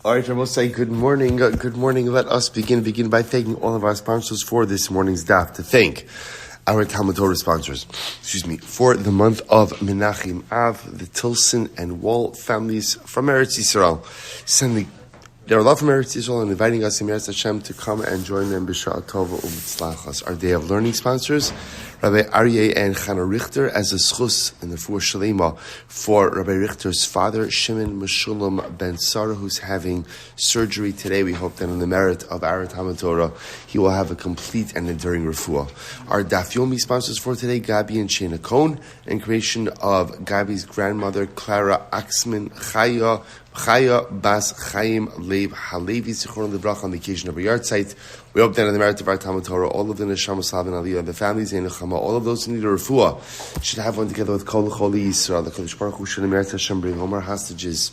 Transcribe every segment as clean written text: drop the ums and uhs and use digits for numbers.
All right, I will say good morning. Good morning. Let us begin by thanking all of our sponsors for this morning's daf. To thank our TALMUD TORAH sponsors, for the month of Menachem Av, the Tilson and Wohl families from Eretz YIsrael, sending their love from Eretz YIsrael and inviting us in Eretz Hashem to come and join them b'sha'ah tova u'mitzlachas. Our day of learning sponsors, Rabbi Aryeh Chana Richter as a zechus and the refuah sheleimah for Rabbi Richter's father, Shimon Meshulam ben Clara, who's having surgery today. We hope that on the merit of our TALMUD TORAH, he will have a complete and enduring refuah. Our Daf Yomi sponsors for today, Gobbie and Shayna Cohn, and creation of Gobbie's grandmother, Clara, Oxman, Chaya, Bas, Chaim, Leib, HaLevi, on the occasion of our yard site. We hope that on the merit of our TALMUD TORAH, all of the Neshama Slav and Aliyah, the families in Nechama, all of those who need a refuah, should have one together with Kol Yisrael. The Kodesh Baruch Hu should Eretz Hashem bring home our hostages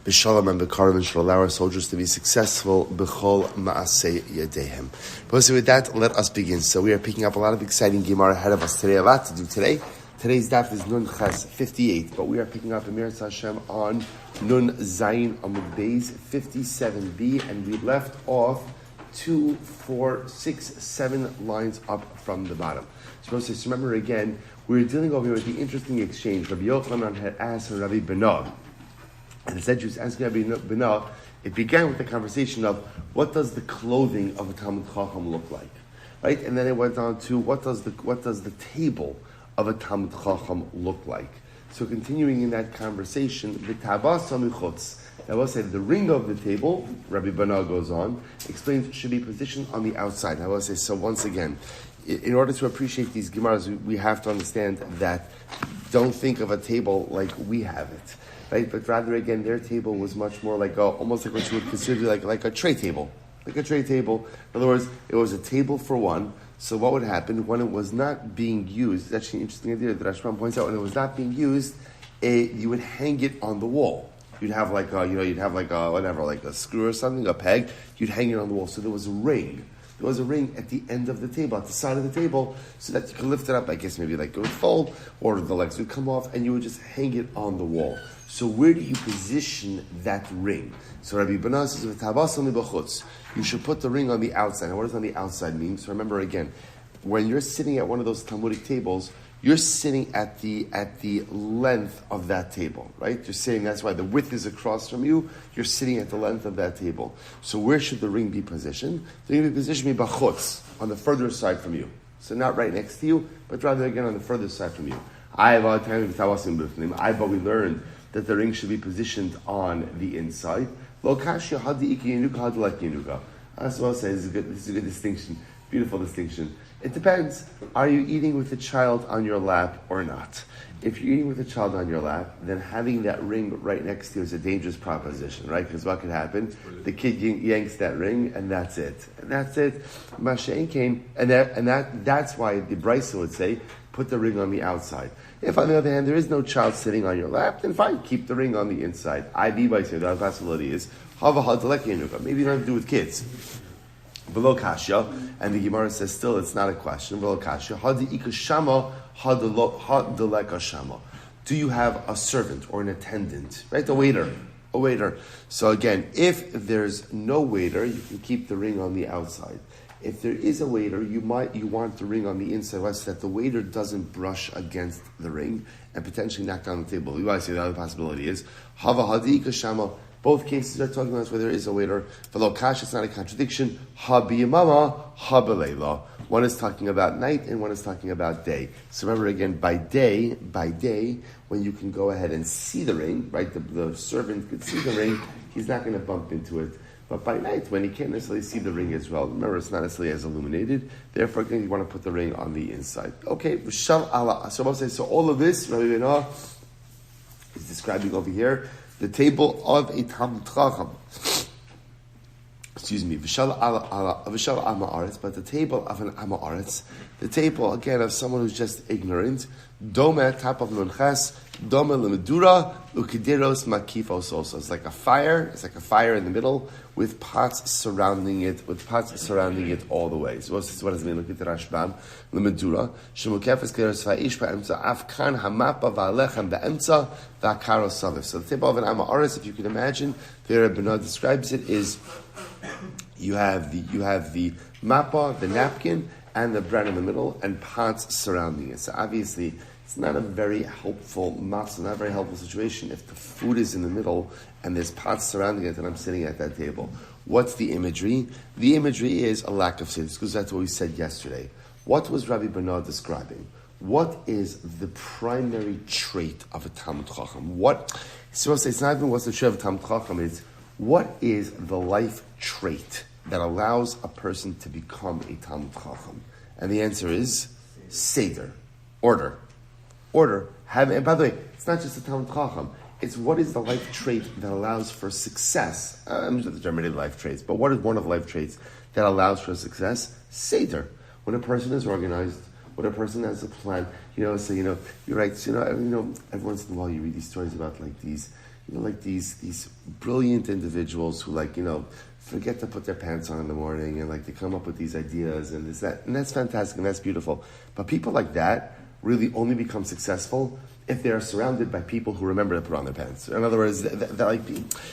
b'shalom and b'karim, and should allow our soldiers to be successful b'chol ma'aseh yadehem. But so with that, let us begin. So we are picking up a lot of exciting Gemara ahead of us today. A lot to do today. Today's daf is Nun Ches 58, but we are picking up Eretz Hashem on Nun Zayin Amud Beis 57b, and we left off 2, 4, 6, 7 lines up from the bottom. So remember again, we were dealing over here with the interesting exchange. Rabbi Aryeh Chana had asked Rabbi Benah, and instead she was asking Rabbi Benah, it began with the conversation of what does the clothing of a Talmud Chacham look like, right? And then it went on to what does the table of a Talmud Chacham look like. So continuing in that conversation, v'tabas hamichutz. I will say the ring of the table, Rabbi Benah goes on, explains should be positioned on the outside. I will say, so once again, in order to appreciate these Gemaras, we have to understand that don't think of a table like we have it, right? But rather, again, their table was much more like almost like what you would consider like a tray table. Like a tray table. In other words, it was a table for one. So what would happen when it was not being used? It's actually an interesting idea that Rashman points out. When it was not being used, you would hang it on the wall. You'd have like a screw or something, a peg. You'd hang it on the wall. So there was a ring. There was a ring at the end of the table, at the side of the table, so that you could lift it up. I guess maybe like it would fold, or the legs would come off, and you would just hang it on the wall. So where do you position that ring? So Rabbi Benah says, you should put the ring on the outside. Now what does on the outside mean? So remember again, when you're sitting at one of those Talmudic tables, you're sitting at the length of that table, right? You're sitting, that's why the width is across from you. You're sitting at the length of that table. So where should the ring be positioned? The ring be positioned b'chutz, on the further side from you. So not right next to you, but rather again on the further side from you. But we learned that the ring should be positioned on the inside. As well says, this is a good distinction, beautiful distinction. It depends. Are you eating with a child on your lap or not? If you're eating with a child on your lap, then having that ring right next to you is a dangerous proposition, right? Because what could happen? The kid yanks that ring, and that's it. And that's it. Mashain came, and that's why the Brisa would say, put the ring on the outside. If, on the other hand, there is no child sitting on your lap, then fine, keep the ring on the inside. IB by say the possibility is, maybe you don't have to do with kids. Below kasha, and the Gemara says still it's not a question. Below kasha, do you have a servant or an attendant, right? A waiter. So again, if there's no waiter, you can keep the ring on the outside. If there is a waiter, you want the ring on the inside so that the waiter doesn't brush against the ring and potentially knock down the table. You might say the other possibility is both cases are talking about where there is a waiter. V'lo kash, it's not a contradiction. Ha b'yamama, ha b'leila. One is talking about night and one is talking about day. So remember again, by day, when you can go ahead and see the ring, right? The servant could see the ring, he's not going to bump into it. But by night, when he can't necessarily see the ring as well, remember it's not necessarily as illuminated, therefore you want to put the ring on the inside. Okay, so all of this, Rabbi Benah is describing over here, the table of a Talmud Chacham. V'shal Amaretz, but the table of an Amaretz, the table again of someone who's just ignorant. Dome, top of Nun Ches, Doma lemedura ukideros makifos also. It's like a fire. It's like a fire in the middle with pots surrounding it. All the way. So what does it mean? Look at the Rashbam. Lemedura shemukefes keros fa'ish ba'emtza afkan hamapa va'alechem ba'emtza va'karo saviv. So the tip of an amaris, if you can imagine, the Rebbeinu describes it is you have the mappa, the napkin, and the bread in the middle, and pots surrounding it. So obviously, it's not a very helpful matzah, not a very helpful situation if the food is in the middle and there's pots surrounding it and I'm sitting at that table. What's the imagery? The imagery is a lack of faith, because that's what we said yesterday. What was Rabbi Bernard describing? What is the primary trait of a Talmud Chacham? It's not even what's the trait of a Talmud Chacham, it's what is the life trait that allows a person to become a Talmud Chacham? And the answer is Seder, order. And by the way, it's not just a Talmud Chacham. It's what is the life trait that allows for success. I'm just determining life traits, but what is one of the life traits that allows for success? Seder. When a person is organized, when a person has a plan, you're right. Every once in a while you read these stories about these brilliant individuals who forget to put their pants on in the morning and they come up with these ideas and this, that, and that's fantastic and that's beautiful. But people like that really only become successful if they are surrounded by people who remember to put on their pants. In other words,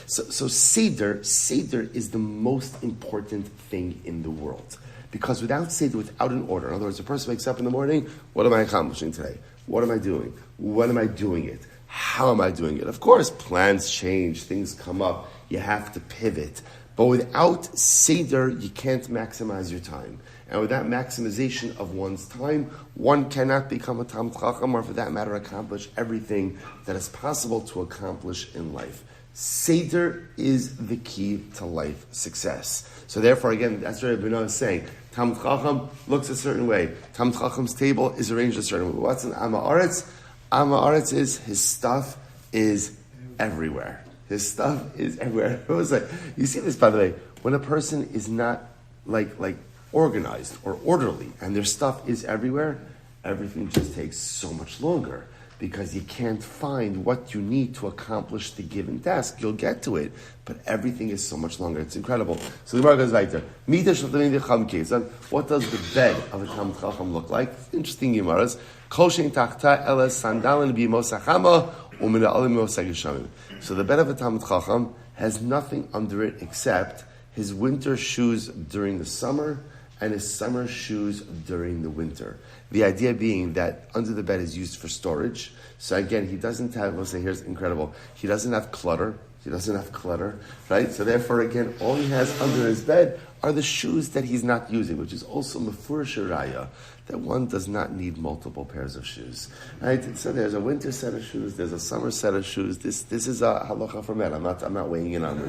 so Seder is the most important thing in the world. Because without Seder, without an order, in other words, a person wakes up in the morning, what am I accomplishing today? What am I doing? When am I doing it? How am I doing it? Of course, plans change, things come up, you have to pivot. But without Seder, you can't maximize your time. And without maximization of one's time, one cannot become a Talmud Chacham, or for that matter, accomplish everything that is possible to accomplish in life. Seder is the key to life success. So therefore, again, that's what Rebbeinu is saying. Talmud Chacham looks a certain way. Talmud Chacham's table is arranged a certain way. What's in Amma Aretz? Amma Aretz is his stuff is everywhere. His stuff is everywhere. It was you see this, by the way, when a person is not organized or orderly and their stuff is everywhere, everything just takes so much longer because you can't find what you need to accomplish the given task. You'll get to it, but everything is so much longer. It's incredible. So the Gemara goes weiter. What does the bed of a Talmud Chacham look like? Interesting Gemaras. So the bed of a Talmud Chacham has nothing under it except his winter shoes during the summer and his summer shoes during the winter. The idea being that under the bed is used for storage. So again, he doesn't have, here's incredible, he doesn't have clutter, right? So therefore, again, all he has under his bed are the shoes that he's not using, which is also mefurish raya, that one does not need multiple pairs of shoes, right? So there's a winter set of shoes, there's a summer set of shoes. This is a halacha for men. I'm not weighing in on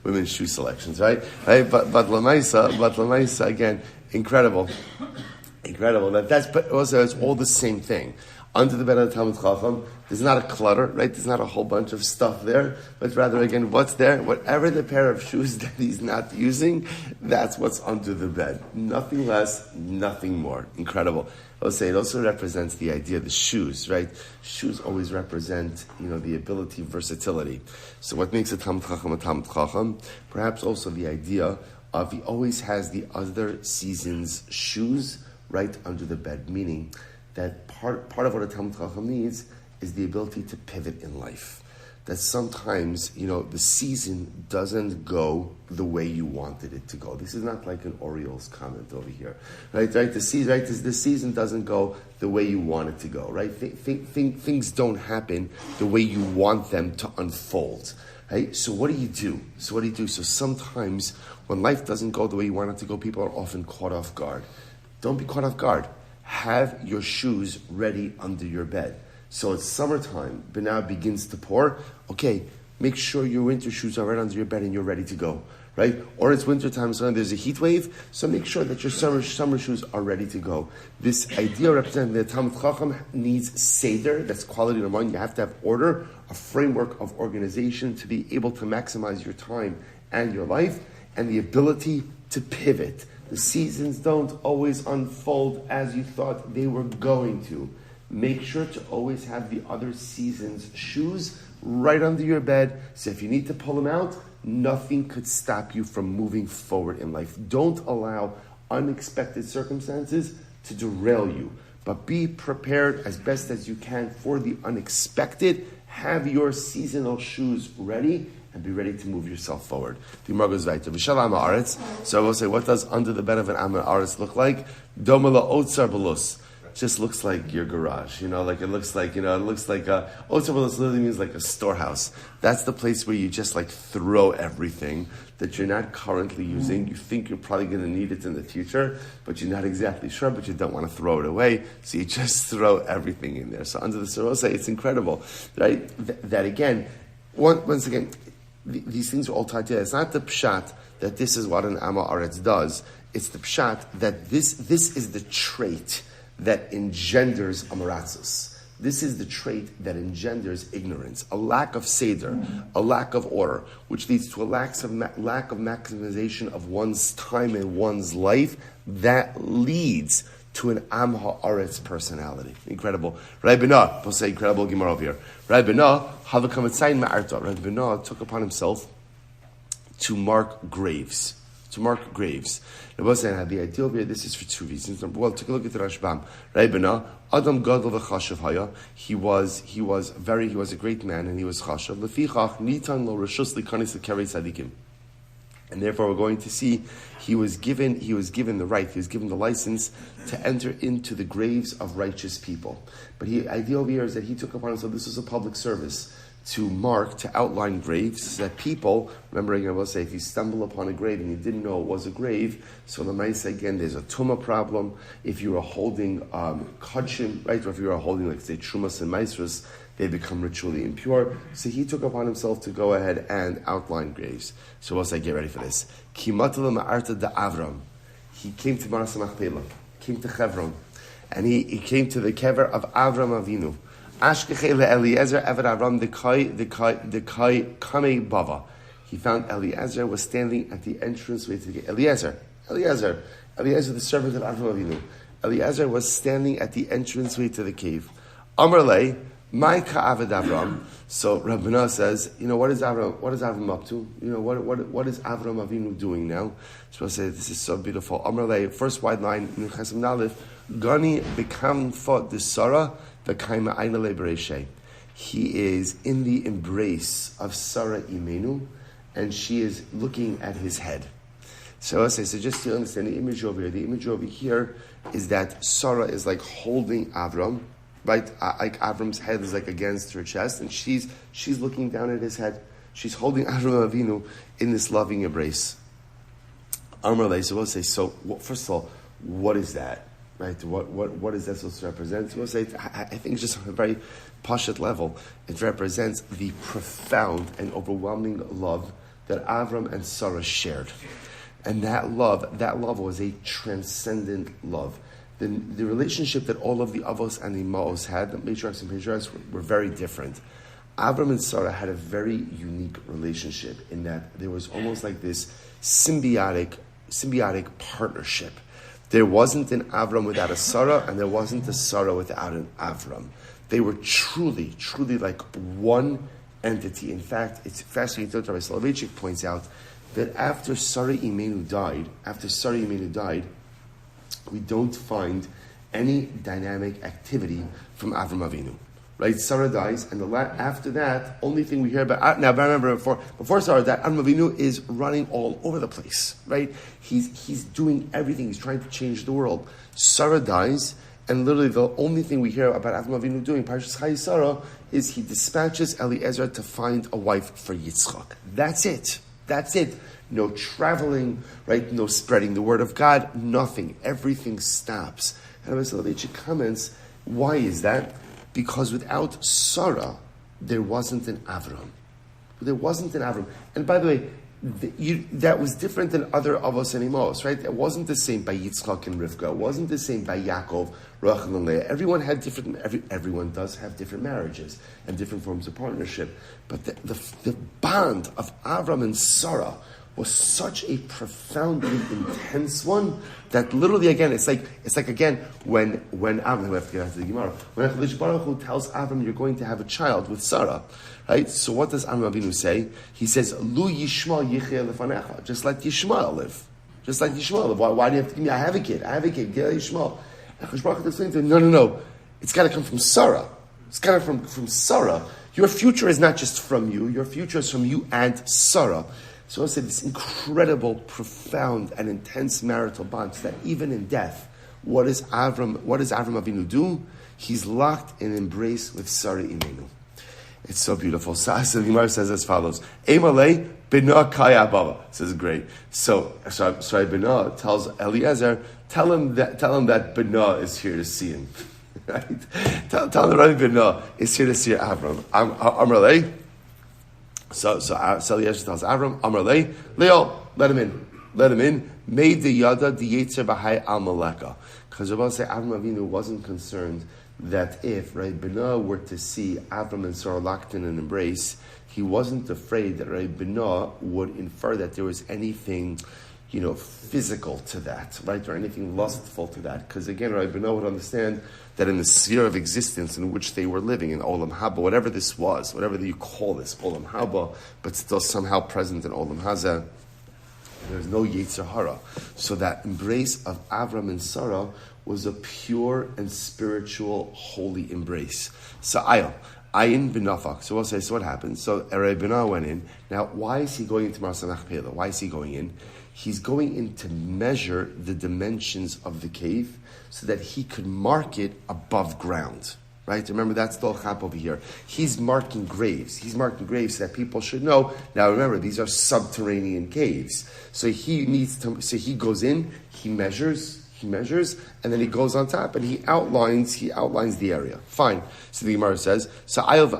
women's shoe selections, right? But lamaisa again, incredible. But also it's all the same thing. Under the bed of the Talmud Chacham, there's not a clutter, right? There's not a whole bunch of stuff there, but rather, again, what's there? Whatever the pair of shoes that he's not using, that's what's under the bed. Nothing less, nothing more. Incredible. I'll say it also represents the idea of the shoes, right? Shoes always represent, the ability, versatility. So what makes a Talmud Chacham? Perhaps also the idea of he always has the other season's shoes right under the bed, meaning that part of what a Talmud Chacham needs is the ability to pivot in life. That sometimes, the season doesn't go the way you wanted it to go. This is not like an Orioles comment over here, right? The season doesn't go the way you want it to go, right? Things don't happen the way you want them to unfold, right? So what do you do? So sometimes when life doesn't go the way you want it to go, people are often caught off guard. Don't be caught off guard. Have your shoes ready under your bed. So it's summertime, but now it begins to pour. Okay, make sure your winter shoes are right under your bed and you're ready to go, right? Or it's wintertime, so there's a heat wave, so make sure that your summer shoes are ready to go. This idea representing the Talmud Chacham needs Seder, that's quality number one. You have to have order, a framework of organization to be able to maximize your time and your life, and the ability to pivot. The seasons don't always unfold as you thought they were going to. make sure to always have the other season's shoes right under your bed. So if you need to pull them out, nothing could stop you from moving forward in life. Don't allow unexpected circumstances to derail you, but be prepared as best as you can for the unexpected. Have your seasonal shoes ready and be ready to move yourself forward. The Gemara goes weiter. So I will say, what does under the bed of an Am Haaretz look like? Domela otzar belus. Just looks like your garage, like it looks like a otzar belus literally means like a storehouse. That's the place where you just like throw everything that you're not currently using. You think you're probably going to need it in the future, but you're not exactly sure, but you don't want to throw it away, so you just throw everything in there. So under the Sarosa, it's incredible, right? That again, once again, these things are all tied together. It's not the pshat that this is what an Am Haaretz does. It's the pshat that this is the trait that engenders amaratzus. This is the trait that engenders ignorance, a lack of seder, a lack of order, which leads to a lack of maximization of one's time and one's life. That leads to an Am Haaretz personality. Incredible. Rabbi Aryeh, we'll say incredible Gemara over here. Rabbi Aryeh took upon himself to mark graves. The idea over here, this is for two reasons. Number one, take a look at the Rashbam. Rabbi Adam Gadol v'chashav haya. He was a great man, and he was chashav. Lefichach nitan lo reshus likanis l'kerei tzadikim. And therefore, we're going to see he was given the right, he was given the license to enter into the graves of righteous people. But the idea over here is that he took upon himself, this was a public service, to outline graves, so that people, remembering I will say, if you stumble upon a grave and you didn't know it was a grave, so the Maisa again, there's a tumah problem. If you are holding kachim, right, or if you are holding, like say, trumas and maisras, they become ritually impure. So he took upon himself to go ahead and outline graves. So we'll say, get ready for this. Kimatala ma'arta da Avram. He came to Maras Machpelah, came to Chevron, and he came to the kever of Avram Avinu. Ashkechele Eliezer Eved Avram the Kai Kame Bava. He found Eliezer was standing at the entranceway to the Eliezer, the servant of Avram Avinu. Eliezer was standing at the entranceway to the cave. Amarle, my Ka'aved Avram. So Rabbana says, what is Avram up to? What is Avram Avinu doing now? So I say, this is so beautiful. Amarle, first wide line, Chesam Nalif, Gani Bekam Fot the Sarah. He is in the embrace of Sarah Imenu, and she is looking at his head. So just to understand the image over here is that Sarah is like holding Avram, right? Like Avram's head is like against her chest, and she's looking down at his head. She's holding Avram Avinu in this loving embrace. First of all, what is that? Right, what is that supposed to represent? So we'll say, I think just on a very pashat level, it represents the profound and overwhelming love that Avram and Sarah shared. And that love was a transcendent love. The relationship that all of the Avos and the Ima'os had, the matriarchs and patriarchs, were very different. Avram and Sarah had a very unique relationship in that there was almost like this symbiotic partnership. There wasn't an Avram without a Sarah, and there wasn't a Sarah without an Avram. They were truly, truly like one entity. In fact, it's fascinating. Rabbi Soloveitchik points out that after Sarah Imenu died, we don't find any dynamic activity from Avram Avinu. Right, Sarah dies, and after that, only thing we hear about now. But remember, before Sarah died, Avram Avinu is running all over the place. Right, he's doing everything. He's trying to change the world. Sarah dies, and literally the only thing we hear about Avram Avinu doing, Parshas Chaya Sarah, is he dispatches Eliezer to find a wife for Yitzchak. That's it. No traveling, right? No spreading the word of God. Nothing. Everything stops. And Rabbi Soloveitchik comments, why is that? Because without Sarah, there wasn't an Avram. And by the way, that was different than other Avos and Imos, right? It wasn't the same by Yitzchak and Rivka. It wasn't the same by Yaakov, Rachel and Leah. Everyone had everyone does have different marriages and different forms of partnership. But the bond of Avram and Sarah was such a profoundly intense one that literally, again, it's like again when Avram, we have to get to the Gemara, when HaKadosh Baruch Hu tells Avram, you're going to have a child with Sarah, right? So what does Avram Avinu say? He says, Lu Yishmael Yichya Lefanecha, just let Yishmael live. Just like Yishmael. Why do you have to give me? I have a kid. Get Yishmael. And HaKadosh Baruch Hu is saying to him, no. It's got to come from Sarah. It's got to come from Sarah. Your future is not just from you. Your future is from you and Sarah. So I say this incredible, profound, and intense marital bond. So that even in death, what does Avram Avinu do? He's locked in embrace with Sarah Imenu. It's so beautiful. So the Gemara says as follows: Emalei b'na Chaya Bava. This is great. So b'na tells Eliezer, tell him that b'na is here to see him. Right? Tell him that Rabbi b'na is here to see Avram. Amrlei. So Eliezer tells Avram, Amrlei, Leo, let him in. Made the yada the yetzer b'hai al maleka. Because Rabbi say Avram Avinu wasn't concerned that if Rabbi Bina were to see Avram and Sarah locked in an embrace, he wasn't afraid that Rabbi Bina would infer that there was anything, physical to that, right, or anything lustful to that. Because again, Rabbi Bina would understand that in the sphere of existence in which they were living, in Olam Haba, whatever this was, whatever you call this, Olam Haba, but still somehow present in Olam Haza, there's no Yetzer Hara. So that embrace of Avram and Sarah was a pure and spiritual, holy embrace. So Ayin b'nafak. So we'll say, so what happened? So Eretz Bina went in. Now, why is he going into Marsa Machpelah? Why is he going in? He's going in to measure the dimensions of the cave so that he could mark it above ground. Right? Remember, that's the chap over here. He's marking graves. He's marking graves so that people should know. Now remember, these are subterranean caves. So he goes in, he measures, and then he goes on top and he outlines the area. Fine. So the Gemara says, so we'll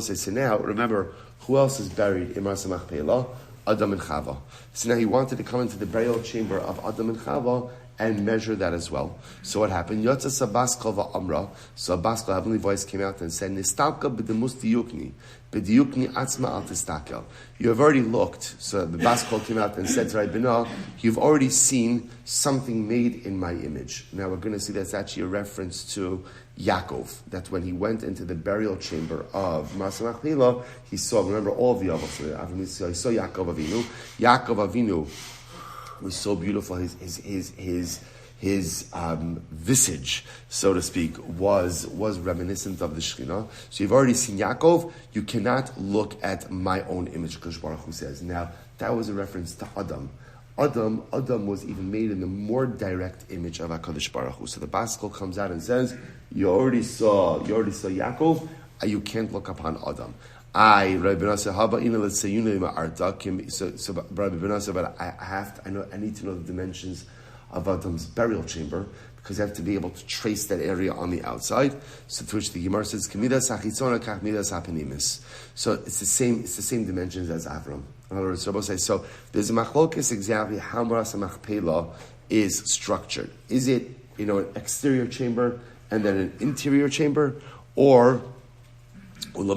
say, so now, remember, who else is buried in Marsa Machpelah? Adam and Chava. So now he wanted to come into the burial chamber of Adam and Chava and measure that as well. So what happened? Yotza Sabaskal va'amra. So a Baskal, heavenly voice, came out and said, Nistalka b'demus diyukni. B'diyukni atzma al tistakel. You have already looked. So the Baskal came out and said to Rabbi Bina, you've already seen something made in my image. Now we're going to see that's actually a reference to Yaakov, that when he went into the burial chamber of Marsa Machpelah, he saw, remember all of the Avos, he saw Yaakov Avinu. Yaakov Avinu was so beautiful. His visage, so to speak, was reminiscent of the Shekhinah. So you've already seen Yaakov. You cannot look at my own image, Kosh Baruch Hu says. Now, that was a reference to Adam. Adam was even made in the more direct image of HaKadosh Baruch Hu. So the Baskal comes out and says, you already saw Yaakov, you can't look upon Adam. Rabbi Bina said, how about let's say so Rabbi Bina said, but I need to know the dimensions of Adam's burial chamber, because I have to be able to trace that area on the outside. So to which the Gemara says, so it's the same dimensions as Avram. In other words, Rabbi says, so there's a machlokes exactly how Marsa Machpelah is structured. Is it, an exterior chamber and then an interior chamber, or is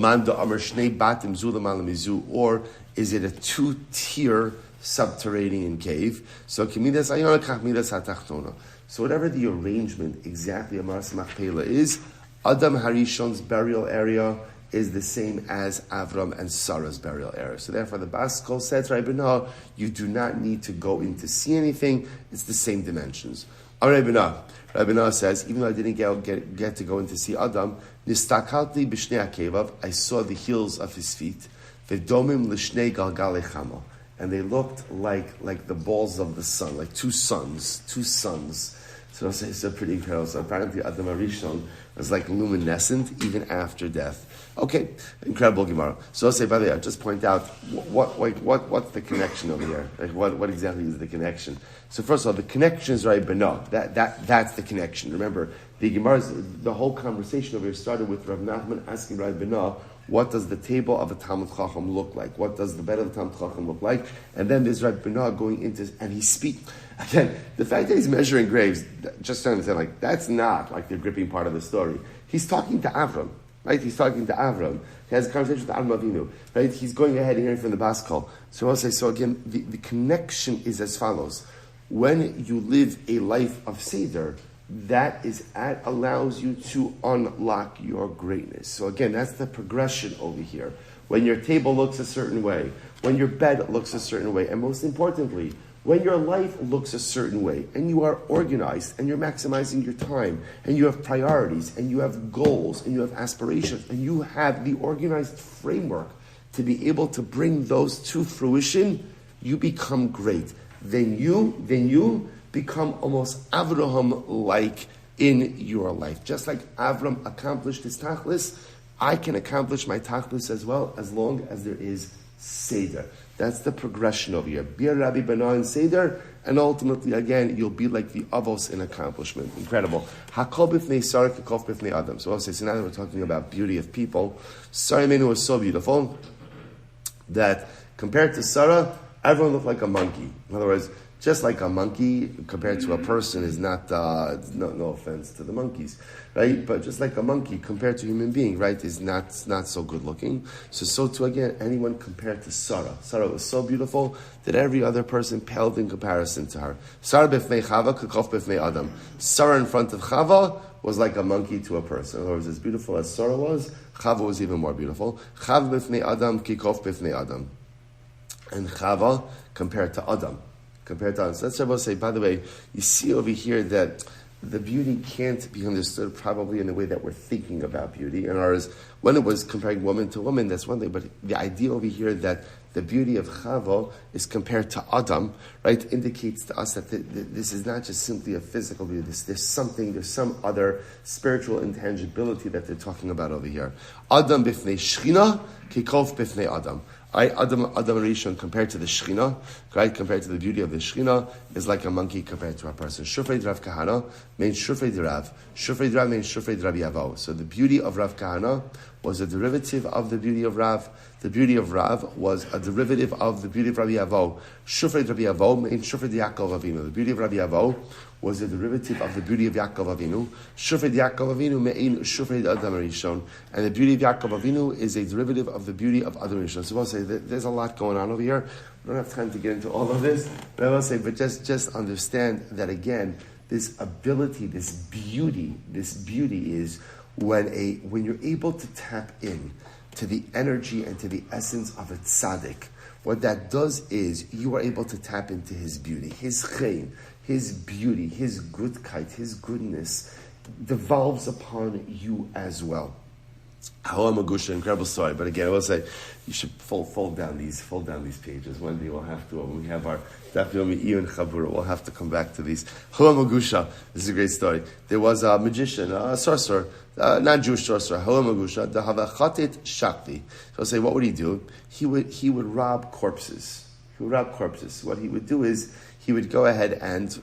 it a two-tier subterranean cave? So whatever the arrangement exactly of Marsa Machpelah is, Adam Harishon's burial area is the same as Avram and Sarah's burial area. So therefore the Baskal said to Rabbi Bina, you do not need to go in to see anything, it's the same dimensions. Rabbi Bina says, even though I didn't get to go in to see Adam, Nistakalti b'shnei akevav, I saw the heels of his feet, v'domim l'shnei galgalei chama, and they looked like the balls of the sun, like two suns. So it's pretty incredible. So apparently Adam Arishon was like luminescent even after death. Okay, incredible Gemara. So I'll say, by the way, I'll just point out what's the connection over here? Like what exactly is the connection? So first of all, the connection is Rabbi Bina. That's the connection. Remember, the whole conversation over here started with Rav Nachman asking Rabbi Bina, what does the table of a Talmud Chacham look like? What does the bed of the Talmud Chacham look like? And then there's Rabbi Bina going into, and he's speaking. Again, the fact that he's measuring graves, just to understand, that's not like the gripping part of the story. He's talking to Avram. Right? He's talking to Avram. He has a conversation with Avram Avinu. Right? He's going ahead and hearing from the Bas Kol. So I'll say, so again, the connection is as follows. When you live a life of Seder, that allows you to unlock your greatness. So again, that's the progression over here. When your table looks a certain way, when your bed looks a certain way, and most importantly, when your life looks a certain way, and you are organized, and you're maximizing your time, and you have priorities, and you have goals, and you have aspirations, and you have the organized framework to be able to bring those to fruition, you become great. Then you become almost Avraham-like in your life. Just like Avram accomplished his tachlis, I can accomplish my tachlis as well, as long as there is Seder. That's the progression over here. Be a Rabbi Bana in Seder, and ultimately, again, you'll be like the Avos in accomplishment. Incredible. Hakol b'fnei Sarah k'kof b'fnei Adam. So obviously, so now that we're talking about beauty of people, Sarah Menu was so beautiful that compared to Sarah, everyone looked like a monkey. In other words, just like a monkey compared to a person is not, no offense to the monkeys, right? But just like a monkey compared to a human being, right, is not so good looking. So too again, anyone compared to Sarah. Sarah was so beautiful that every other person paled in comparison to her. Sarah b'fnei Chava k'kof b'fnei Adam. Sarah in front of Chava was like a monkey to a person. In other words, as beautiful as Sarah was, Chava was even more beautiful. Chava b'fnei Adam k'kof b'fnei Adam. And Chava compared to Adam. Compared to us. That's what I will say. By the way, you see over here that the beauty can't be understood probably in the way that we're thinking about beauty. And ours, when it was comparing woman to woman, that's one thing. But the idea over here that the beauty of Chava is compared to Adam, right, indicates to us that this is not just simply a physical beauty. There's some other spiritual intangibility that they're talking about over here. Adam b'fnei Shechina, kikov b'fnei Adam. Adam Rishon compared to the Shechina, right? Compared to the beauty of the Shechina, is like a monkey compared to a person. Shufrei Rav Kahana means Shufrei Rav. Shufrei Rav means Shufrei Rabbi Avo. So the beauty of Rav Kahana was a derivative of the beauty of Rav. The beauty of Rav was a derivative of the beauty of Rabbi Avo. Shufrei Rabbi Avo means Shufrei Yaakov Avinu. The beauty of Rabbi Avo was a derivative of the beauty of Yaakov Avinu. Shufrei Yaakov Avinu me'in Shufrei Adam Rishon. And the beauty of Yaakov Avinu is a derivative of the beauty of Adam Rishon. So I will say that there's a lot going on over here. We don't have time to get into all of this. But I will say, but just understand that again, this ability, this beauty is when you're able to tap in to the energy and to the essence of a tzaddik. What that does is you are able to tap into his beauty, his chaim, his beauty, his goodkeit, his goodness devolves upon you as well. Magusha, incredible story. But again, I will say you should fold down these pages. One day we'll have to, when we have our Daf Yomi and Chabura, we'll have to come back to these. Magusha, this is a great story. There was a magician, a sorcerer, not Jewish sorcerer, Magusha, the Havachatit Shakti. So I'll say, what would he do? He would rob corpses. What he would do is he would go ahead and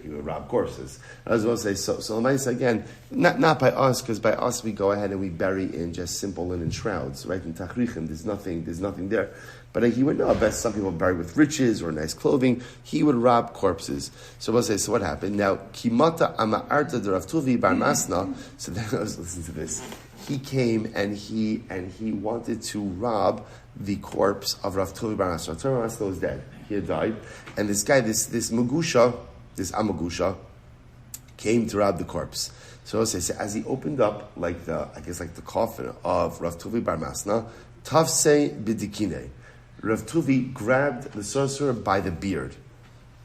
he would rob corpses. I was going to say, so let me say again, not by us, because by us we go ahead and we bury in just simple linen shrouds, right? In Tachrichim, there's nothing there. But he would know best. Some people bury with riches or nice clothing. He would rob corpses. So we'll say, so what happened? Now, Kimata Ama'arta de Rav Tuvi Bar Masna. So then let's listen to this. He came and he wanted to rob the corpse of Rav Tuvi Bar Masna. Rav Tuvi Bar Masna was dead. He had died. And this guy, this Magusha, this Amagusha, came to rob the corpse. So as he opened up like the coffin of Rav Tuvi Bar Masna, Tafsei Bidikine, Rav Tuvi grabbed the sorcerer by the beard.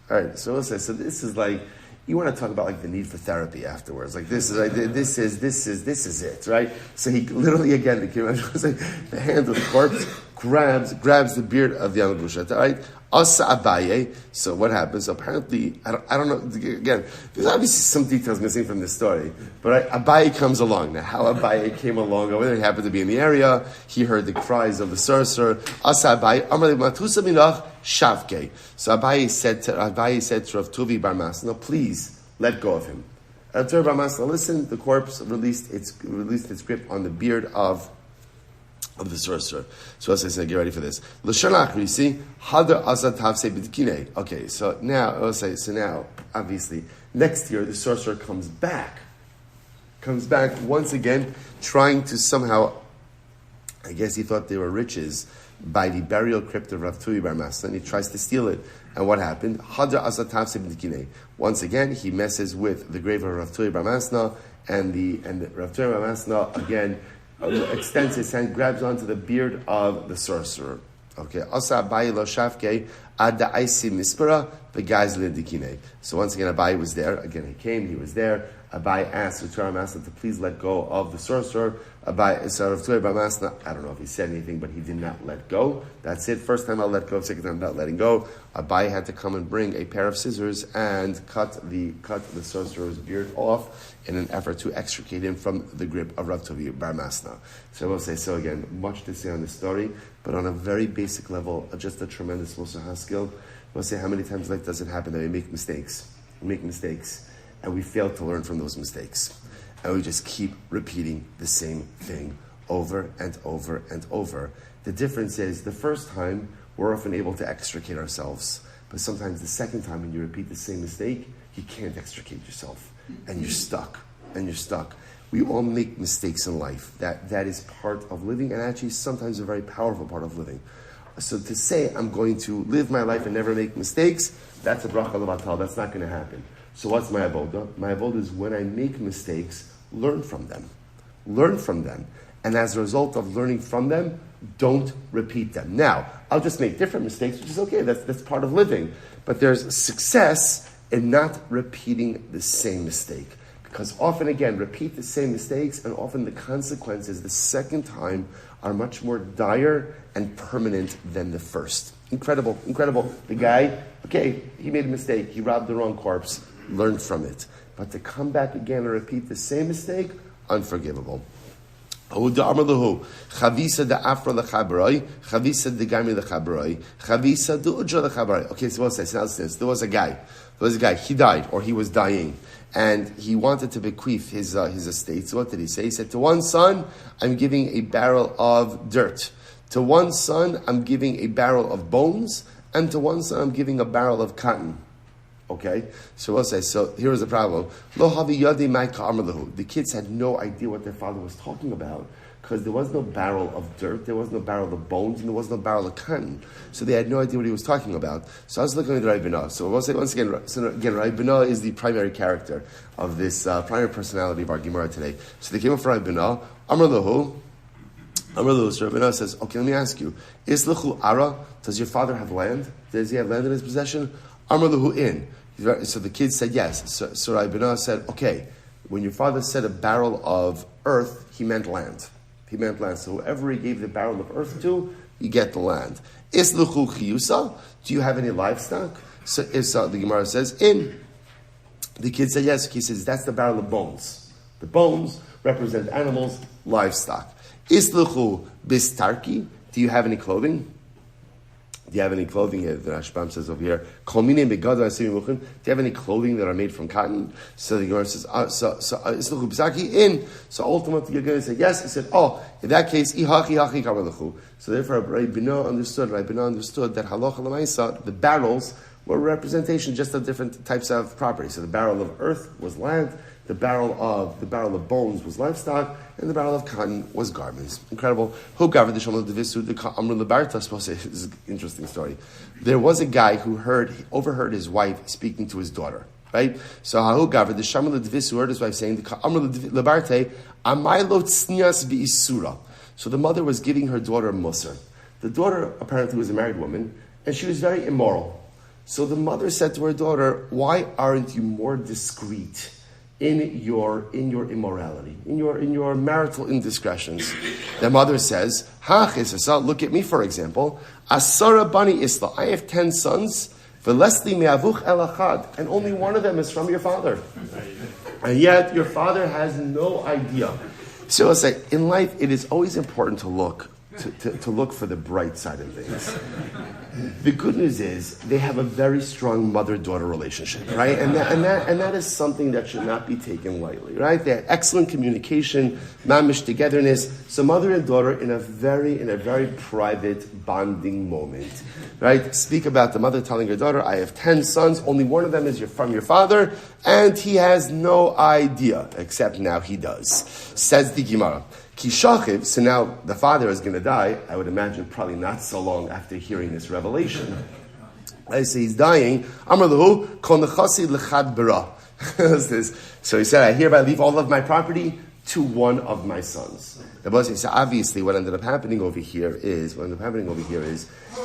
All right, so this is like, you want to talk about like the need for therapy afterwards. Like this is it, right? So he literally again, the hand of the corpse grabs the beard of the Amagusha. All right. Asa Abaye. So what happens? Apparently, I don't know. Again, there's obviously some details missing from this story. But Abaye comes along. Now, how Abaye came along over there, he happened to be in the area. He heard the cries of the sorcerer. Asa Abaye. Amar Matusa Minach Shavke. So Abaye said to Rav Tuvi Bar Masna, please let go of him. Rav Tuvi Bar Masna, listen. The corpse released its grip on the beard of the sorcerer. So I said, get ready for this. Okay, so now, obviously, next year the sorcerer comes back comes back once again, trying to somehow, I guess he thought they were riches, by the burial crypt of Rav Tuvi Bar Masna, and he tries to steal it. And what happened? Once again, he messes with the grave of Rav Tuvi Bar Masna, and Rav Tuvi Bar Masna again extends his hand, grabs onto the beard of the sorcerer. Okay, Asa Abayi lo shafke ad da'aisi mispera v'gaiz l'dikine. So once again, Abayi was there. Again, he was there. Abayi asked the Torah Master to please let go of the sorcerer. Abayi, so Rav Tuvi Bar Masna, I don't know if he said anything, but he did not let go. That's it. First time I'll let go, second time not letting go. Abayi had to come and bring a pair of scissors and cut the sorcerer's beard off in an effort to extricate him from the grip of Rav Tuvi Bar Masna. So I will say, so again, much to say on this story, but on a very basic level, just a tremendous Musa Haskell. We'll say how many times life doesn't happen that we make mistakes. And we fail to learn from those mistakes. And we just keep repeating the same thing over and over and over. The difference is, the first time, we're often able to extricate ourselves. But sometimes the second time, when you repeat the same mistake, you can't extricate yourself. And you're stuck. We all make mistakes in life. That is part of living, and actually sometimes a very powerful part of living. So to say, I'm going to live my life and never make mistakes, that's a bracha levatal. That's not going to happen. So what's my avoda? My avoda is when I make mistakes, learn from them. And as a result of learning from them, don't repeat them. Now, I'll just make different mistakes, which is okay. That's part of living. But there's success in not repeating the same mistake. Because often, again, repeat the same mistakes, and often the consequences the second time are much more dire and permanent than the first. Incredible. The guy, okay, he made a mistake. He robbed the wrong corpse. Learned from it. But to come back again and repeat the same mistake, unforgivable. Okay, so we'll say, so now there was a guy, he died, or he was dying, and he wanted to bequeath his estate. So what did he say? He said, to one son, I'm giving a barrel of dirt. To one son, I'm giving a barrel of bones, and to one son, I'm giving a barrel of cotton. Okay, so we'll say, so here was the problem. The kids had no idea what their father was talking about, because there was no barrel of dirt, there was no barrel of bones, and there was no barrel of cotton. So they had no idea what he was talking about. So I was looking at Rabbi Aryeh. So we'll say once again, Rabbi Aryeh is the primary character of this primary personality of our Gemara today. So they came up for Rabbi Aryeh. Amar lahu. So Rabbi Aryeh says, okay, let me ask you, Isluchu Ara, does your father have land? Does he have land in his possession? Amar lahu in. So the kids said yes. So Rabbi Aryeh said, okay, when your father said a barrel of earth, he meant land. So whoever he gave the barrel of earth to, you get the land. Isluchu chiyusa, do you have any livestock? So the Gemara says, in. The kid said yes. He says, that's the barrel of bones. The bones represent animals, livestock. Isluchu bistarki, do you have any clothing? Do you have any clothing here? The Rashbam says over here, do you have any clothing that are made from cotton? So the Gemara says, in. So ultimately you're going to say yes. He said, in that case, so therefore Rabbi Aryeh understood that halacha l'maisa, the barrels were a representation just of different types of property. So the barrel of earth was land, the barrel of bones was livestock, and the barrel of cotton was garments. Incredible. Who gathered the Shimon This is an interesting story. There was a guy who overheard his wife speaking to his daughter. Right? So who gathered the Shimon heard his wife saying, so the mother was giving her daughter musar. The daughter apparently was a married woman, and she was very immoral. So the mother said to her daughter, why aren't you more discreet in your immorality, in your marital indiscretions? The mother says, look at me, for example. Asara bani isla, I have 10 sons, v'lesli me'avuch elachad, and only one of them is from your father. And yet your father has no idea. So I'll say, in life, it is always important to look to look for the bright side of things. The good news is they have a very strong mother-daughter relationship, right? And that is something that should not be taken lightly, right? They have excellent communication, mamish togetherness. So mother and daughter in a very private bonding moment, right? Speak about the mother telling her daughter, "I have 10 sons. Only one of them is from your father, and he has no idea, except now he does." Says the Gemara. Kishachiv, so now the father is going to die, I would imagine probably not so long after hearing this revelation. I say he's dying. Amar lahu, kol nechasi lechad bara. So he said, I hereby leave all of my property to one of my sons. So obviously what ended up happening over here is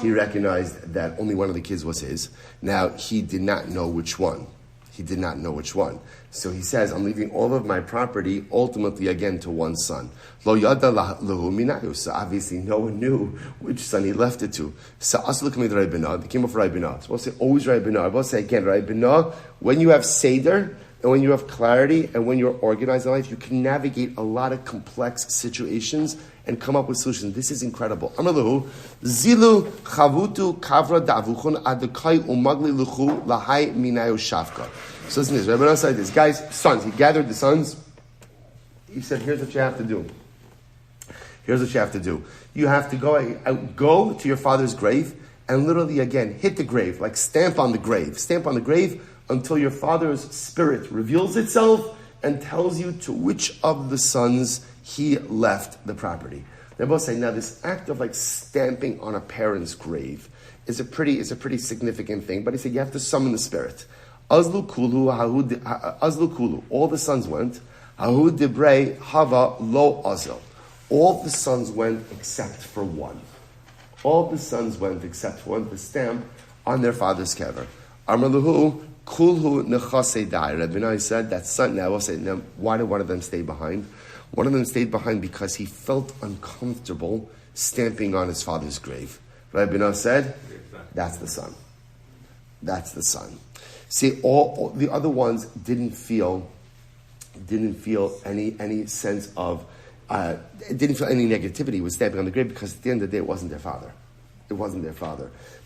he recognized that only one of the kids was his. Now he did not know which one. So he says, I'm leaving all of my property ultimately again to one son. Lo yada lahu minayu. So obviously no one knew which son he left it to. So it came off Rabbi Aryeh. So we'll say always Rabbi Aryeh. We'll say again, Rabbi Aryeh, when you have seder, and when you have clarity, and when you're organized in life, you can navigate a lot of complex situations and come up with solutions. This is incredible. Amalahu, zilu chavutu kavra davuchon adekai umagli luchu lahai minayu shafka. So listen to this. Rabbi Aryeh said this. Guys, sons. He gathered the sons. He said, here's what you have to do. You have to go to your father's grave and literally, again, hit the grave, like stamp on the grave until your father's spirit reveals itself and tells you to which of the sons he left the property. They're both saying, now this act of like stamping on a parent's grave is a pretty significant thing, but he said you have to summon the spirit. Azlu kulu, all the sons went. Hahu dibrei hava lo azil. All the sons went except for one. The stamp on their father's kever. Amraluhu kulhu nechasei dai. Rabbi Aryeh said that son. Now I will say, now why did one of them stay behind? One of them stayed behind because he felt uncomfortable stamping on his father's grave. Rabbi Aryeh said, that's the son. See, all the other ones didn't feel any sense of, didn't feel any negativity with stamping on the grave because at the end of the day it wasn't their father.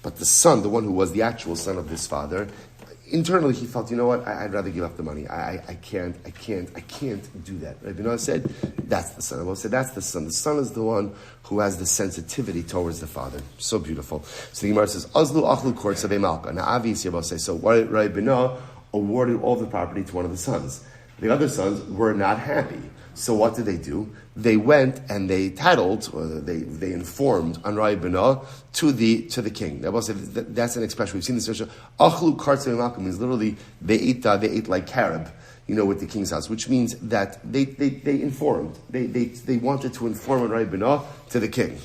But the son, the one who was the actual son of this father, internally he felt, you know what, I'd rather give up the money. I can't do that. Rabbi Aryeh said, that's the son. I will say, that's the son. The son is the one who has the sensitivity towards the father. So beautiful. So the Gemara says, Azlu achlu kortzavei malka. Now obviously I will say, so Rabbi Aryeh awarded all the property to one of the sons. The other sons were not happy. So what did they do? They went and they titled, or they informed on Rabbi Aryeh to the king. That's an expression. We've seen this expression. Achlu kartzei malka means literally they ate like carob, with the king's house, which means that they informed. They wanted to inform Rabbi Aryeh to the king.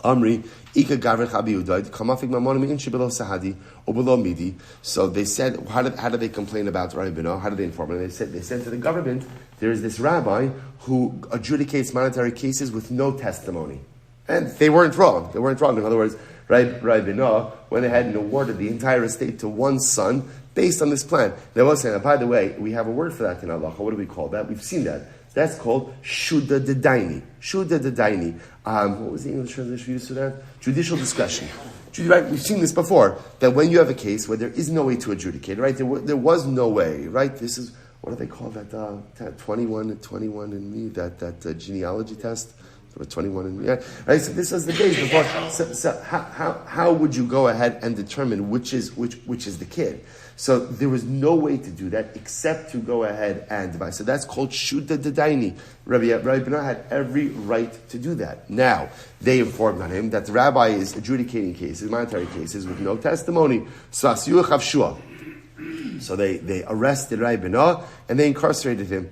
Amri, Ika Gavre Chabi Udaid, Kamafik Mamonim in Shibelo Sahadi, or below Midi. So they said, how did they complain about Rabbi Aryeh? How did they inform him? They said to the government, there is this rabbi who adjudicates monetary cases with no testimony. And they weren't wrong. In other words, Rabbi Aryeh went ahead and awarded the entire estate to one son based on this plan. They were saying, by the way, we have a word for that in Allah. What do we call that? We've seen that. That's called Shuda Dedaini. What was the English translation used for that? Judicial discretion. Right? We've seen this before, that when you have a case where there is no way to adjudicate, right? There was no way, right? This is, what do they call that? 21 and me, that genealogy test? 21 and me, right? So this was the days before. So how would you go ahead and determine which is the kid? So there was no way to do that except to go ahead and divide. So that's called Shuda Dedaini. Rabbi Aryeh had every right to do that. Now, they informed on him that the rabbi is adjudicating cases, monetary cases, with no testimony. So they arrested Rabbi Aryeh and they incarcerated him.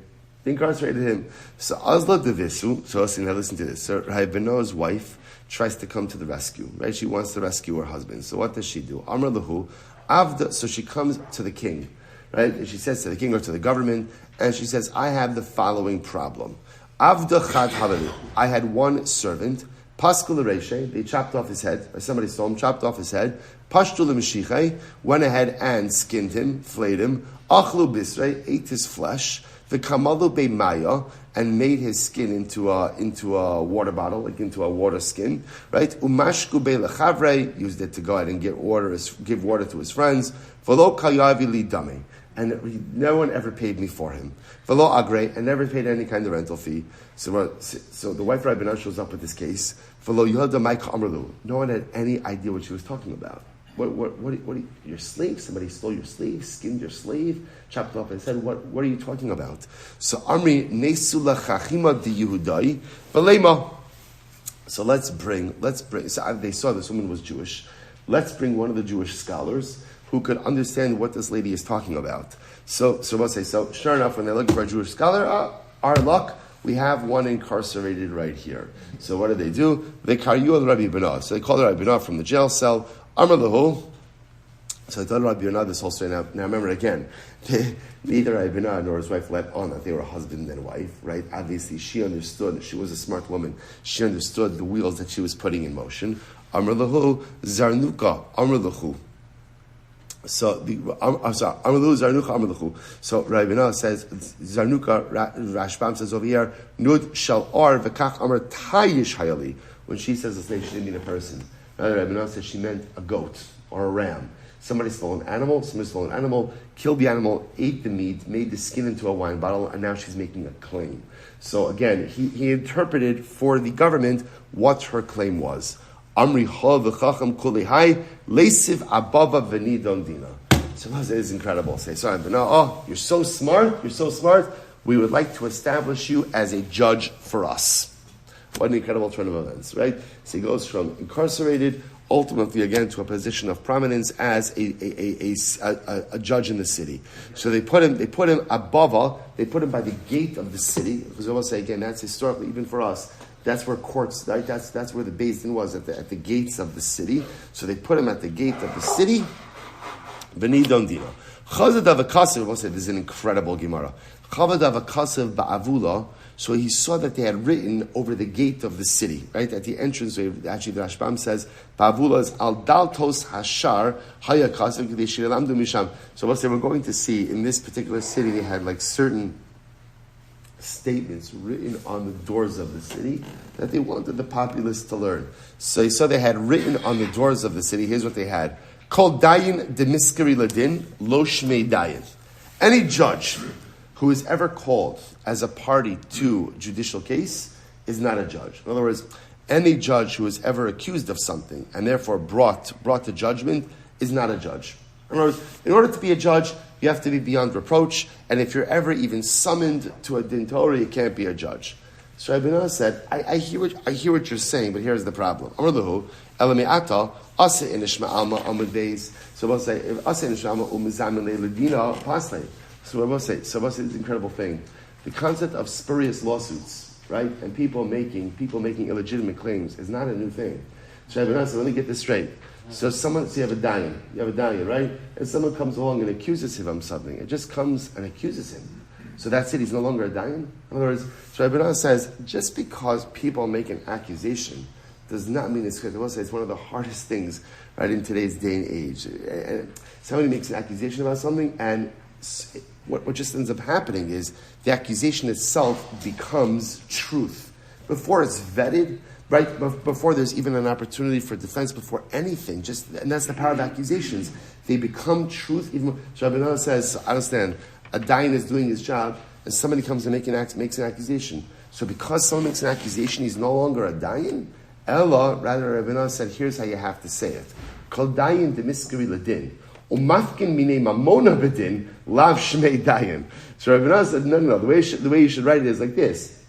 So Azla Devisu, so now listen to this. So Rabbi Aryeh's wife tries to come to the rescue, right? She wants to rescue her husband. So what does she do? Amr Lahu, Avda, so she comes to the king, right? And she says to the king or to the government, and she says, I have the following problem. Avda chad halali. I had one servant, Paskul Reshe, they chopped off his head, or somebody saw him, chopped off his head, Pashtul Mishichai, went ahead and skinned him, flayed him, Achlu Bisrei, ate his flesh, V'kamalu be'maya, and made his skin into a water bottle, like into a water skin, right? Umashku be'lechavre, used it to go ahead and give water to his friends. V'lo kayavi li dame, and no one ever paid me for him. V'lo agre, and never paid any kind of rental fee. So the wife Rabbi Aryeh shows up with this case. V'lo yilda ma'ika amrlu. No one had any idea what she was talking about. What your slave? Somebody stole your slave, skinned your slave, chopped up and said, what are you talking about? So Amri Nesula Chachima di Yehudai Balema. So let's bring, so they saw this woman was Jewish. Let's bring one of the Jewish scholars who could understand what this lady is talking about. So we'll say, so sure enough, when they're looking for a Jewish scholar, our luck, we have one incarcerated right here. So what do? They karyu al Rabbi Benah. So they call the Rabbi Benah from the jail cell. Amar lahu. So I told Rabbi Benah this whole story. Now remember again, neither Rabbi Benah nor his wife let on that they were husband and wife, right? Obviously, she understood. She was a smart woman. She understood the wheels that she was putting in motion. Amar lahu zarnuka. Amar lahu. So So Rabbi Benah says Zarnuka. Rashbam says over here Nud shal ar v'kach amar tayish hayali. When she says the slave, she didn't mean a person. Rabbi Benah says she meant a goat or a ram. Somebody stole an animal, killed the animal, ate the meat, made the skin into a wine bottle, and now she's making a claim. So again, he interpreted for the government what her claim was. Amri ha v'chacham kulihai leisiv abava v'nidon dina. So it is incredible. Say, sorry, but no, you're so smart. We would like to establish you as a judge for us. What an incredible turn of events, right? So he goes from incarcerated, ultimately again to a position of prominence as a judge in the city. So they put him above, they put him by the gate of the city. Because I will say again, that's historically, even for us, that's where courts, right? That's where the Beis Din was, at the gates of the city. So they put him at the gate of the city. V'nidon dina. Chazad avakasev, we'll say this is an incredible Gemara. Chazad avakasev ba'avula. So he saw that they had written over the gate of the city, right? At the entrance, actually the Rashbam says, Ba'avula is al daltos hashar hayakasev k'dei shirilamdu misham. So what they were going to see, in this particular city, they had like certain statements written on the doors of the city that they wanted the populace to learn. So he saw they had written on the doors of the city, here's what they had. Kol dayin demiskari ladin lo shmei dayin. Any judge who is ever called as a party to judicial case is not a judge. In other words, any judge who is ever accused of something and therefore brought to judgment is not a judge. In other words, in order to be a judge, you have to be beyond reproach, and if you're ever even summoned to a din Torah, you can't be a judge. So Rabbi Benah said, I hear what you're saying, but here's the problem. Amar lahu, elami'ata, asa inishma alma amud beis. So we'll say, if asa inishma alma umizamin le'ledina paslei. So we'll say this incredible thing. The concept of spurious lawsuits, right, and people making illegitimate claims is not a new thing. So Rabbi Benah said, let me get this straight. So you have a dayan, right? And someone comes along and accuses him of something. It just comes and accuses him. So that's it, he's no longer a dayan? In other words, so Rabbi Benah says, just because people make an accusation does not mean it's good. I will say it's one of the hardest things, right, in today's day and age. And somebody makes an accusation about something, and what just ends up happening is the accusation itself becomes truth. Before it's vetted, right, before there's even an opportunity for defense, before anything, and that's the power of accusations. They become truth. Even so Rabbi Benah says, I understand, a dayan is doing his job, and somebody comes and makes an accusation. So because someone makes an accusation, he's no longer a dayan. Ella, rather, Rabbi Benah said, here's how you have to say it. Kol dayan demiskari ladin. Umafkin mine mamona bedin lav shmei dayan. So Rabbi Benah said, no. The way you should write it is like this.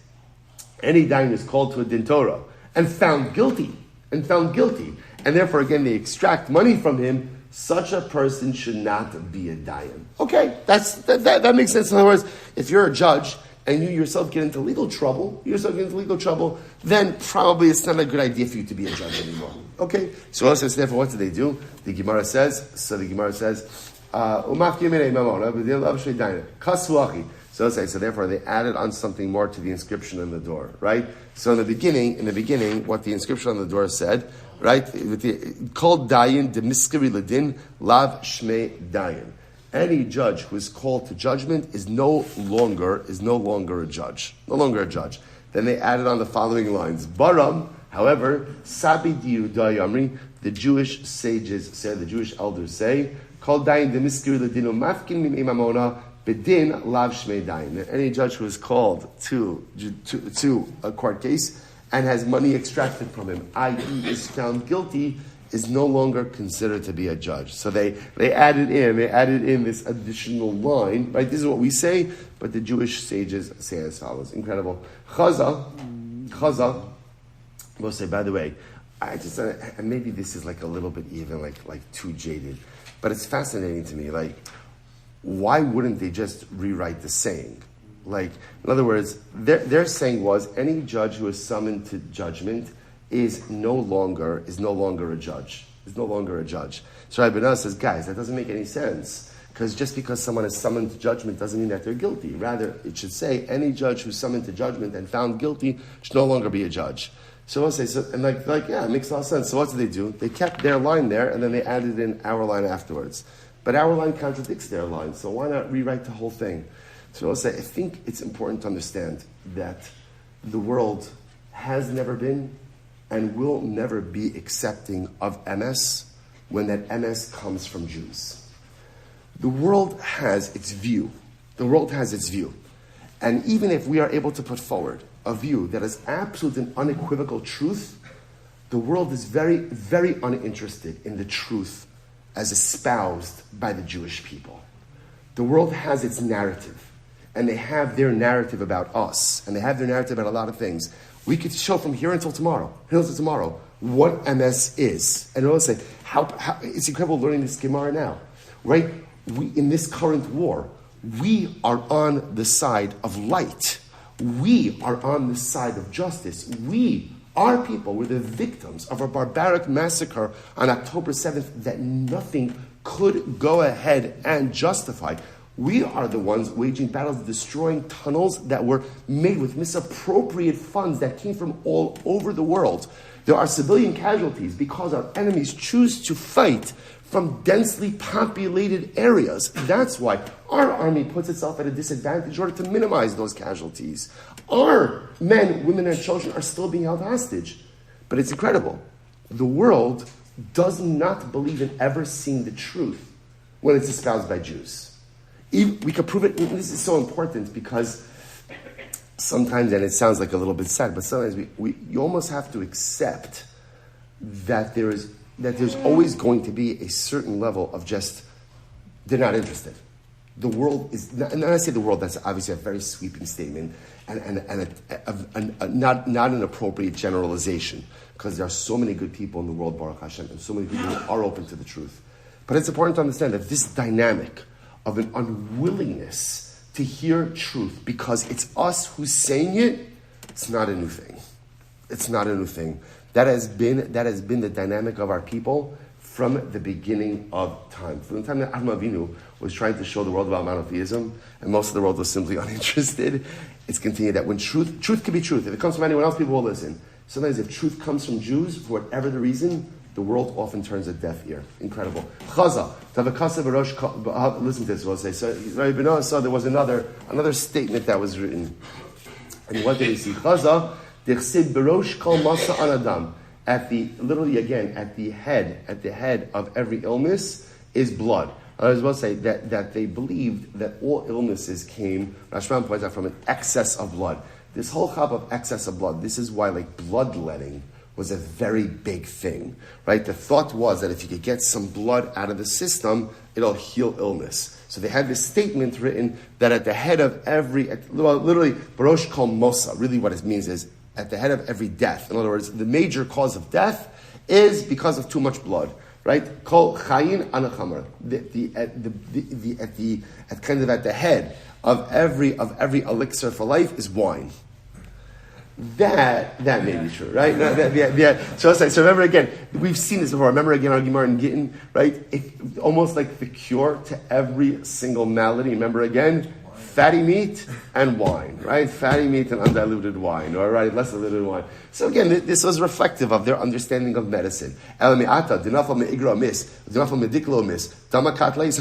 Any dayan is called to a din Torah and found guilty, and therefore again they extract money from him. Such a person should not be a dayan. Okay, that makes sense. In other words, if you're a judge and you yourself get into legal trouble, then probably it's not a good idea for you to be a judge anymore. Okay, so also therefore, what do they do? The Gemara says, so therefore they added on something more to the inscription on the door, right? So in the beginning, what the inscription on the door said, right? Called dayan demiskari ladin lav shmei dayan. any judge who is called to judgment is no longer a judge. No longer a judge. Then they added on the following lines. Baram, however, Sabi Diuda Yamri, the Jewish sages say, the Jewish elders say, Kol Dayin Demiskir Ledinu Mafkin Min Imamona Bedin Lav Shmei Dayin. Any judge who is called to a court case and has money extracted from him, i.e. is found guilty, is no longer considered to be a judge. So they added in this additional line, right? This is what we say, but the Jewish sages say as follows. Incredible. Chaza, we'll say, by the way, and maybe this is like a little bit even like too jaded, but it's fascinating to me. Like, why wouldn't they just rewrite the saying? Like, in other words, their saying was any judge who is summoned to judgment is no longer a judge. Is no longer a judge. So Rabbi Aryeh says, guys, that doesn't make any sense. Because someone is summoned to judgment doesn't mean that they're guilty. Rather, it should say any judge who's summoned to judgment and found guilty should no longer be a judge. So I'll say, yeah, it makes a lot of sense. So what do? They kept their line there, and then they added in our line afterwards. But our line contradicts their line, so why not rewrite the whole thing? So I'll say, I think it's important to understand that the world has never been and will never be accepting of MS when that MS comes from Jews. The world has its view. And even if we are able to put forward a view that is absolute and unequivocal truth, the world is very, very uninterested in the truth as espoused by the Jewish people. The world has its narrative, and they have their narrative about us, and they have their narrative about a lot of things. We could show from here until tomorrow, what MS is. And I will say, how it's incredible learning this Gemara now, right? We, in this current war, we are on the side of light. We are on the side of justice. Our people were the victims of a barbaric massacre on October 7th that nothing could go ahead and justify. We are the ones waging battles, destroying tunnels that were made with misappropriated funds that came from all over the world. There are civilian casualties because our enemies choose to fight from densely populated areas. That's why our army puts itself at a disadvantage in order to minimize those casualties. Our men, women, and children are still being held hostage. But it's incredible. The world does not believe in ever seeing the truth when it's espoused by Jews. We could prove it. This is so important because sometimes, and it sounds like a little bit sad, but sometimes you almost have to accept that there's always going to be a certain level of just, they're not interested. The world is, and when I say the world, that's obviously a very sweeping statement and not an appropriate generalization, because there are so many good people in the world, Baruch Hashem, and so many people who are open to the truth. But it's important to understand that this dynamic of an unwillingness to hear truth because it's us who's saying it, it's not a new thing. It's not a new thing. That has been the dynamic of our people from the beginning of time. From the time that Avraham Avinu was trying to show the world about monotheism, and most of the world was simply uninterested, it's continued that when truth can be truth. If it comes from anyone else, people will listen. Sometimes if truth comes from Jews, for whatever the reason, the world often turns a deaf ear. Incredible. Chaza. Listen to this. We'll say. So Rabbi Aryeh saw there was another statement that was written. And what did he see? Chaza. Berosh kol masa anadam. At the head of every illness is blood. I was about to say that they believed that all illnesses came, Rashman points out, from an excess of blood. This whole chap of excess of blood, this is why bloodletting was a very big thing, right? The thought was that if you could get some blood out of the system, it'll heal illness. So they had this statement written that at the head of literally, Barosh kol mosa, really what it means is at the head of every death. In other words, the major cause of death is because of too much blood, right? Kol chayin anachamar. At the head of every elixir for life is wine. That may be true, right? So remember again, we've seen this before. Remember again, our Gemara in Gittin, right? Almost like the cure to every single malady. Remember again, fatty meat and wine, right? Fatty meat and undiluted wine, all right, less diluted wine. So again, this was reflective of their understanding of medicine. So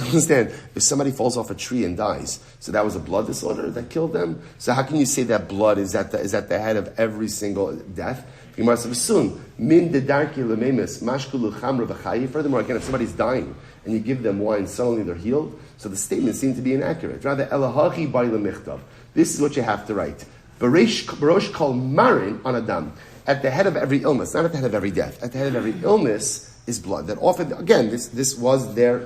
understand, if somebody falls off a tree and dies, so that was a blood disorder that killed them. So how can you say that blood is at the head of every single death? Furthermore, again, if somebody's dying and you give them wine, suddenly they're healed. So the statement seemed to be inaccurate. Rather, this is what you have to write. Barosh kol marin on adam. At the head of every illness, not at the head of every death. At the head of every illness is blood. That often, again, this was their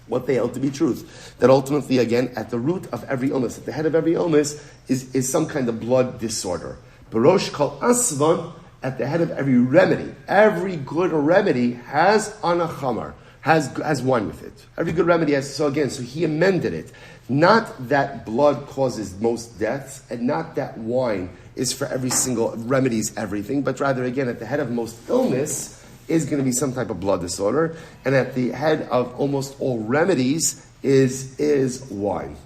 what they held to be truth. That ultimately, again, at the root of every illness, at the head of every illness is some kind of blood disorder. Barosh kol asvan, at the head of every remedy. Every good remedy has anachamar, has wine with it. Every good remedy has, so he amended it. Not that blood causes most deaths, and not that wine is for every single, remedies everything, but rather, again, at the head of most illness is going to be some type of blood disorder, and at the head of almost all remedies is wine.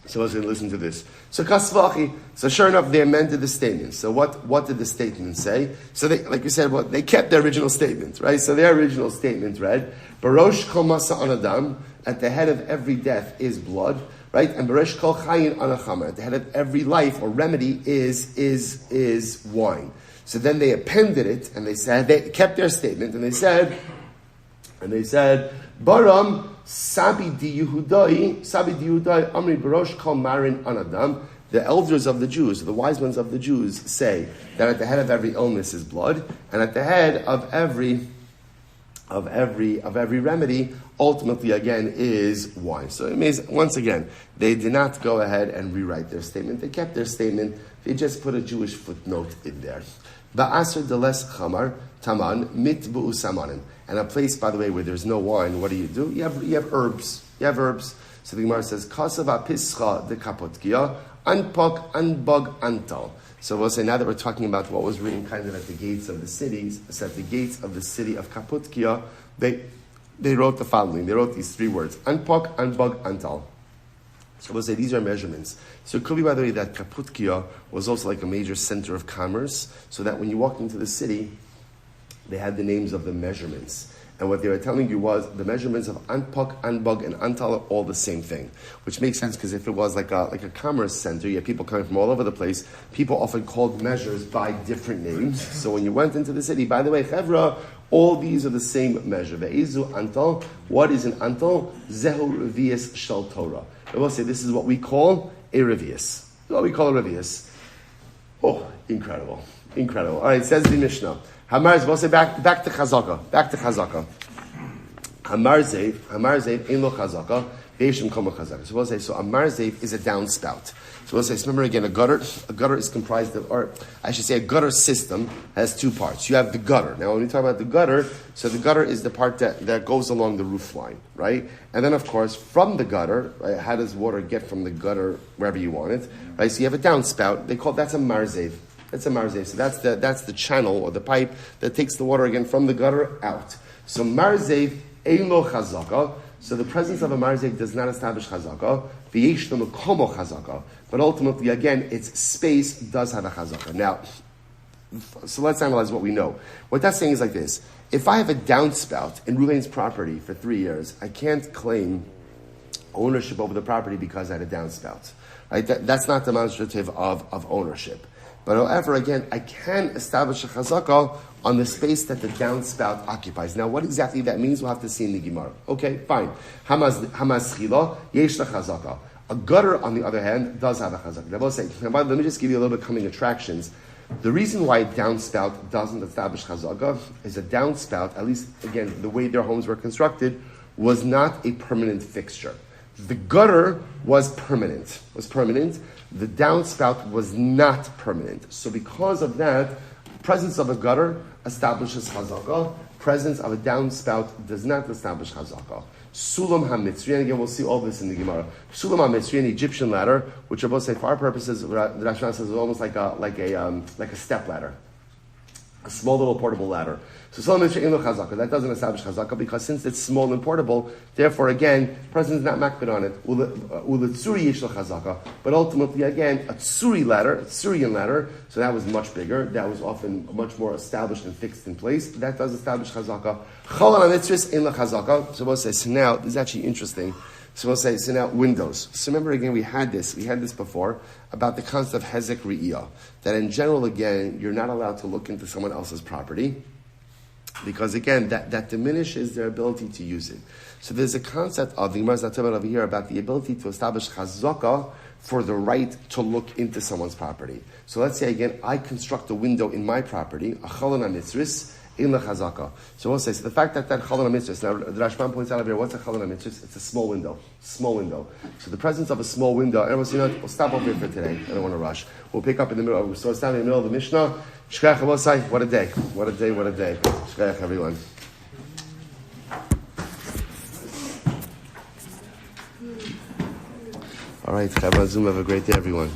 So let's listen to this. So kasvachi. So sure enough, they amended the statement. So what did the statement say? So they, like we said, they kept their original statement, right? So their original statement read, Barosh kol masa anadam, at the head of every death is blood, right? And Barosh kol chayin anachama, at the head of every life or remedy is wine. So then they appended it, and they kept their statement, and they said, Baram Sabi di Yehudai, Amri Barosh Kol Marin Anadam. The elders of the Jews, the wise ones of the Jews, say that at the head of every illness is blood, and at the head of every remedy, ultimately again is wine. So it means, once again, they did not go ahead and rewrite their statement. They kept their statement. They just put a Jewish footnote in there. Ba'asr deles chamar taman mitbu samanim. And a place, by the way, where there's no wine, what do? You have herbs. So the Gemara says, Kasav apischa de kapotkia, anpok anbog antal. So we'll say, now that we're talking about what was written kind of at the gates of the cities, it's at the gates of the city of Kapotkia, they wrote the following. They wrote these three words, anpok anbog antal. So we'll say these are measurements. So it could be, by the way, that Kapotkia was also like a major center of commerce, so that when you walked into the city, they had the names of the measurements. And what they were telling you was the measurements of Anpok, Anbug, and Antal are all the same thing. Which makes sense, because if it was like a commerce center, you have people coming from all over the place, people often called measures by different names. So when you went into the city, by the way, Chevra, all these are the same measure. Ve'ezu Antal, what is an Antal? Zehu revius shel Torah. I will say this is what we call a revius. What we call a revius. Oh, incredible. All right, it says the Mishnah. Hamar, we'll say back to Chazaka. Hamar Zev, ein lo Chazaka, ve'eshim koma Chazaka. So we'll say, so Hamar Zev is a downspout. So we'll say, so remember again, a gutter is comprised of, or I should say a gutter system has two parts. You have the gutter. Now when we talk about the gutter, so the gutter is the part that goes along the roof line, right? And then of course, from the gutter, right, how does water get from the gutter wherever you want it, right? So you have a downspout, that's a marzev. That's a marzev. So that's the channel or the pipe that takes the water again from the gutter out. So marzev ein lo chazaka. So the presence of a marzev does not establish chazaka. V'yesh lo mekomo chazaka. But ultimately, again, its space does have a chazaka. Now, so let's analyze what we know. What that's saying is like this: if I have a downspout in Ruvain's property for 3 years, I can't claim ownership over the property because I had a downspout. Right? That's not demonstrative of ownership. But however, again, I can establish a chazaka on the space that the downspout occupies. Now, what exactly that means, we'll have to see in the Gemara. Okay, fine. Hamaz chila, yesh la chazaka. A gutter, on the other hand, does have a chazaka. Now, let me just give you a little bit of coming attractions. The reason why a downspout doesn't establish chazaka is a downspout, at least, again, the way their homes were constructed, was not a permanent fixture. The gutter was permanent. The downspout was not permanent. So because of that, presence of a gutter establishes chazaka. Presence of a downspout does not establish chazaka. Sulam ha-mitzri, and again we'll see all this in the Gemara. Sulam ha-mitzri, an Egyptian ladder, which Rabbi say for our purposes, the Rashi says is almost like a step ladder. a small little portable ladder. So that doesn't establish chazaka because since it's small and portable, therefore again, the person is not makbid on it. But ultimately again, a tsuri ladder, a tsurian ladder, so that was much bigger. That was often much more established and fixed in place. That does establish chazaka. So we'll say, so now, this is actually interesting. So we'll say, so now windows. So remember again, we had this before, about the concept of hezek re'iyah. That in general, again, you're not allowed to look into someone else's property, because again, that diminishes their ability to use it. So there's a concept of the Gemara's talking about over here about the ability to establish chazaka for the right to look into someone's property. So let's say again, I construct a window in my property, a chalon hamitzris, in the chazaka. So we'll say, so the fact that chalon hamitzris, now the Rashban points out over here, what's a chalon hamitzris? It's a small window. Small window. So the presence of a small window, everyone's, we'll stop over here for today. I don't want to rush. We'll pick up in the middle, so it's down in the middle of the Mishnah. Shkach, what a day. What a day, what a day. Shkach, everyone. All right, have a great day, everyone.